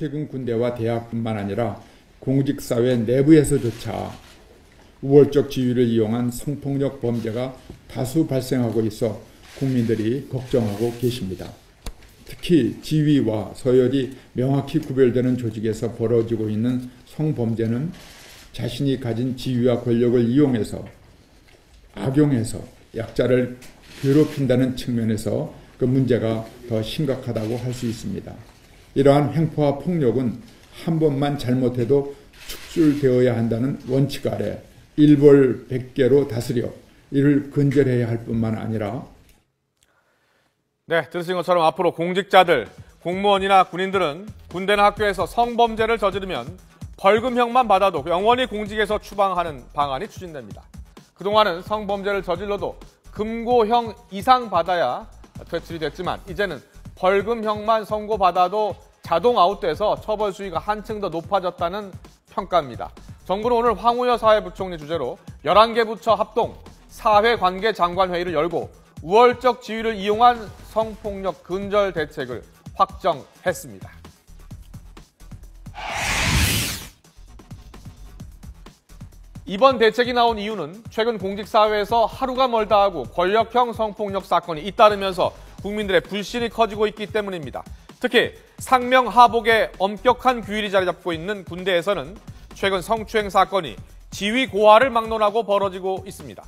최근 군대와 대학뿐만 아니라 공직사회 내부에서조차 우월적 지위를 이용한 성폭력 범죄가 다수 발생하고 있어 국민들이 걱정하고 계십니다. 특히 지위와 서열이 명확히 구별되는 조직에서 벌어지고 있는 성범죄는 자신이 가진 지위와 권력을 이용해서 악용해서 약자를 괴롭힌다는 측면에서 그 문제가 더 심각하다고 할 수 있습니다. 이러한 횡포와 폭력은 한 번만 잘못해도 축출되어야 한다는 원칙 아래 일벌백계로 다스려 이를 근절해야 할 뿐만 아니라 네, 들으신 것처럼 앞으로 공직자들, 공무원이나 군인들은 군대나 학교에서 성범죄를 저지르면 벌금형만 받아도 영원히 공직에서 추방하는 방안이 추진됩니다. 그동안은 성범죄를 저질러도 금고형 이상 받아야 퇴출이 됐지만 이제는 벌금형만 선고받아도 자동 아웃돼서 처벌 수위가 한층 더 높아졌다는 평가입니다. 정부는 오늘 황우여 사회부총리 주재로 11개 부처 합동 사회관계장관회의를 열고 우월적 지위를 이용한 성폭력 근절 대책을 확정했습니다. 이번 대책이 나온 이유는 최근 공직사회에서 하루가 멀다 하고 권력형 성폭력 사건이 잇따르면서 국민들의 불신이 커지고 있기 때문입니다. 특히 상명하복의 엄격한 규율이 자리 잡고 있는 군대에서는 최근 성추행 사건이 지위 고하를 막론하고 벌어지고 있습니다.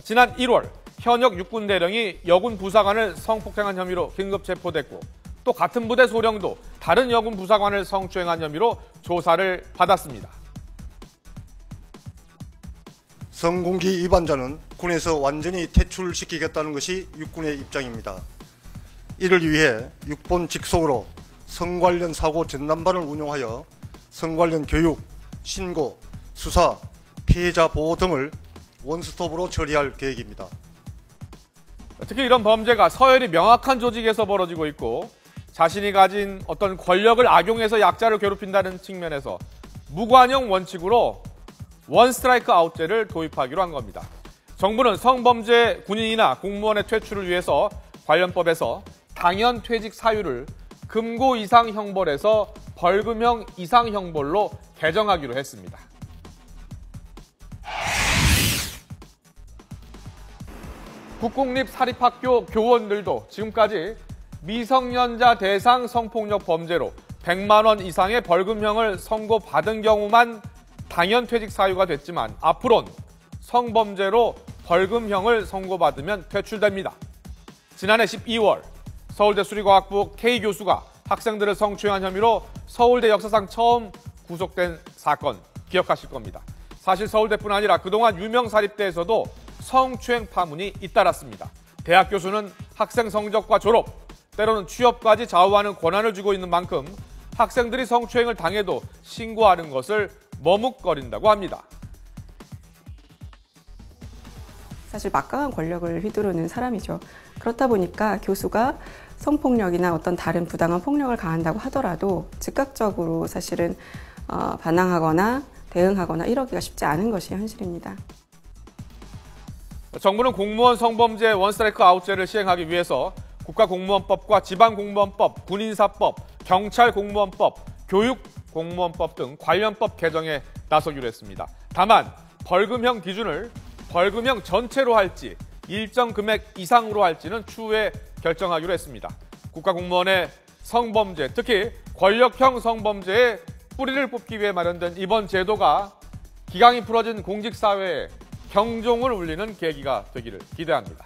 지난 1월 현역 육군대령이 여군 부사관을 성폭행한 혐의로 긴급 체포됐고 또 같은 부대 소령도 다른 여군 부사관을 성추행한 혐의로 조사를 받았습니다. 성공기 위반자는 군에서 완전히 퇴출시키겠다는 것이 육군의 입장입니다. 이를 위해 육본 직속으로 성 관련 사고 전담반을 운영하여 성 관련 교육, 신고, 수사, 피해자 보호 등을 원스톱으로 처리할 계획입니다. 특히 이런 범죄가 서열이 명확한 조직에서 벌어지고 있고 자신이 가진 어떤 권력을 악용해서 약자를 괴롭힌다는 측면에서 무관용 원칙으로 원 스트라이크 아웃제를 도입하기로 한 겁니다. 정부는 성범죄 군인이나 공무원의 퇴출을 위해서 관련법에서 당연 퇴직 사유를 금고 이상 형벌에서 벌금형 이상 형벌로 개정하기로 했습니다. 국공립 사립학교 교원들도 지금까지 미성년자 대상 성폭력 범죄로 100만 원 이상의 벌금형을 선고받은 경우만 당연 퇴직 사유가 됐지만 앞으로는 성범죄로 벌금형을 선고받으면 퇴출됩니다. 지난해 12월 서울대 수리과학부 K 교수가 학생들을 성추행한 혐의로 서울대 역사상 처음 구속된 사건 기억하실 겁니다. 사실 서울대뿐 아니라 그동안 유명 사립대에서도 성추행 파문이 잇따랐습니다. 대학 교수는 학생 성적과 졸업, 때로는 취업까지 좌우하는 권한을 쥐고 있는 만큼 학생들이 성추행을 당해도 신고하는 것을 머뭇거린다고 합니다. 사실 막강한 권력을 휘두르는 사람이죠. 그렇다 보니까 교수가 성폭력이나 어떤 다른 부당한 폭력을 가한다고 하더라도 즉각적으로 사실은 반항하거나 대응하거나 이러기가 쉽지 않은 것이 현실입니다. 정부는 공무원 성범죄 원스트라이크 아웃제를 시행하기 위해서 국가공무원법과 지방공무원법, 군인사법, 경찰공무원법, 교육공무원법 등 관련법 개정에 나서기로 했습니다. 다만 벌금형 기준을 벌금형 전체로 할지 일정 금액 이상으로 할지는 추후에 결정하기로 했습니다. 국가공무원의 성범죄, 특히 권력형 성범죄의 뿌리를 뽑기 위해 마련된 이번 제도가 기강이 풀어진 공직사회에 경종을 울리는 계기가 되기를 기대합니다.